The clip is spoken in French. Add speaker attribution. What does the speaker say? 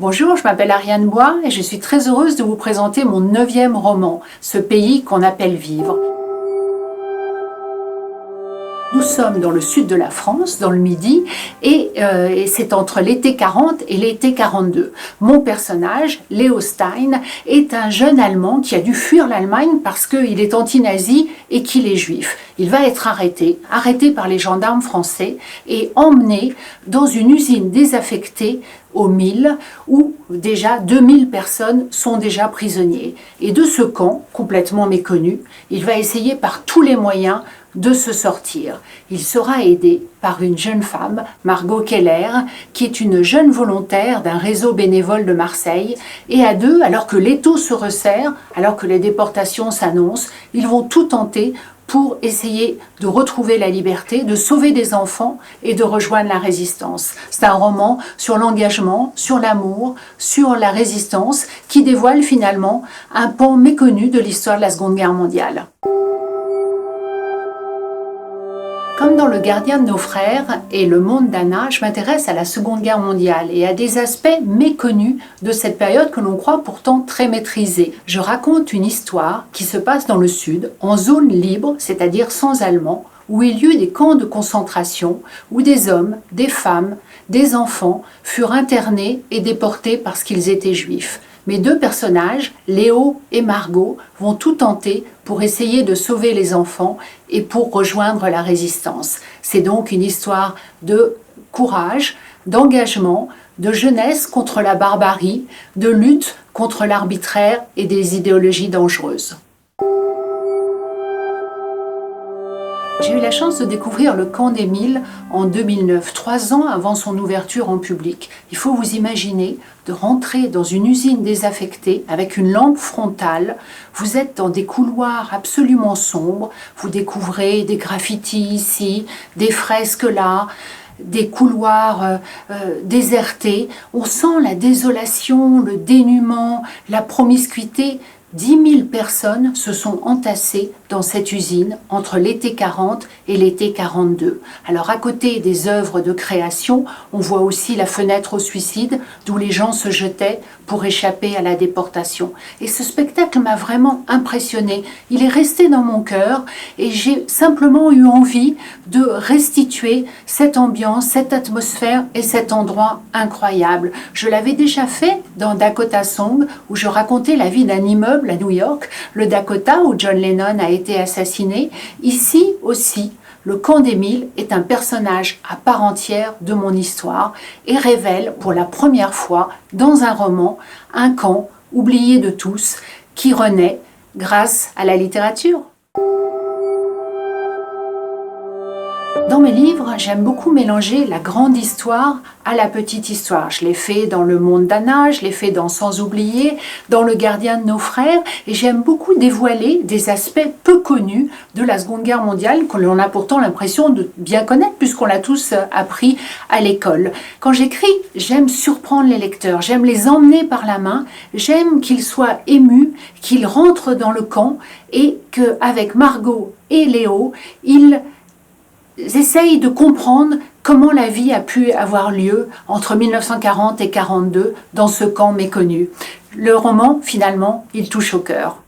Speaker 1: Bonjour, je m'appelle Ariane Bois et je suis très heureuse de vous présenter mon 9e roman, Ce pays qu'on appelle vivre. Nous sommes dans le sud de la France, dans le Midi, et c'est entre l'été 40 et l'été 42. Mon personnage, Léo Stein, est un jeune Allemand qui a dû fuir l'Allemagne parce qu'il est anti-nazi et qu'il est juif. Il va être arrêté par les gendarmes français et emmené dans une usine désaffectée au Mille, où déjà 2000 personnes sont déjà prisonniers. Et de ce camp, complètement méconnu, il va essayer par tous les moyens de se sortir. Il sera aidé par une jeune femme, Margot Keller, qui est une jeune volontaire d'un réseau bénévole de Marseille. Et à deux, alors que l'étau se resserre, alors que les déportations s'annoncent, ils vont tout tenter pour essayer de retrouver la liberté, de sauver des enfants et de rejoindre la résistance. C'est un roman sur l'engagement, sur l'amour, sur la résistance, qui dévoile finalement un pan méconnu de l'histoire de la Seconde Guerre mondiale. Comme dans Le Gardien de nos frères et Le monde d'Anna, je m'intéresse à la Seconde Guerre mondiale et à des aspects méconnus de cette période que l'on croit pourtant très maîtrisée. Je raconte une histoire qui se passe dans le Sud, en zone libre, c'est-à-dire sans Allemands, où il y eut des camps de concentration, où des hommes, des femmes, des enfants furent internés et déportés parce qu'ils étaient juifs. Mes deux personnages, Léo et Margot, vont tout tenter pour essayer de sauver les enfants et pour rejoindre la résistance. C'est donc une histoire de courage, d'engagement, de jeunesse contre la barbarie, de lutte contre l'arbitraire et des idéologies dangereuses. J'ai eu la chance de découvrir le camp des Milles en 2009, 3 ans avant son ouverture en public. Il faut vous imaginer de rentrer dans une usine désaffectée avec une lampe frontale. Vous êtes dans des couloirs absolument sombres. Vous découvrez des graffitis ici, des fresques là, des couloirs désertés. On sent la désolation, le dénuement, la promiscuité. 10 000 personnes se sont entassées dans cette usine entre l'été 40 et l'été 42. Alors à côté des œuvres de création, on voit aussi la fenêtre au suicide d'où les gens se jetaient pour échapper à la déportation. Et ce spectacle m'a vraiment impressionnée. Il est resté dans mon cœur et j'ai simplement eu envie de restituer cette ambiance, cette atmosphère et cet endroit incroyable. Je l'avais déjà fait dans Dakota Song où je racontais la vie d'un immeuble à New York, le Dakota où John Lennon a été assassiné. Ici aussi, le camp des Milles est un personnage à part entière de mon histoire et révèle pour la première fois dans un roman un camp oublié de tous qui renaît grâce à la littérature. Dans mes livres, j'aime beaucoup mélanger la grande histoire à la petite histoire. Je l'ai fait dans Le monde d'Anna, je l'ai fait dans Sans oublier, dans Le Gardien de nos frères, et j'aime beaucoup dévoiler des aspects peu connus de la Seconde Guerre mondiale, que l'on a pourtant l'impression de bien connaître, puisqu'on l'a tous appris à l'école. Quand j'écris, j'aime surprendre les lecteurs, j'aime les emmener par la main, j'aime qu'ils soient émus, qu'ils rentrent dans le camp, et qu'avec Margot et Léo, ils essayent de comprendre comment la vie a pu avoir lieu entre 1940 et 1942 dans ce camp méconnu. Le roman, finalement, il touche au cœur.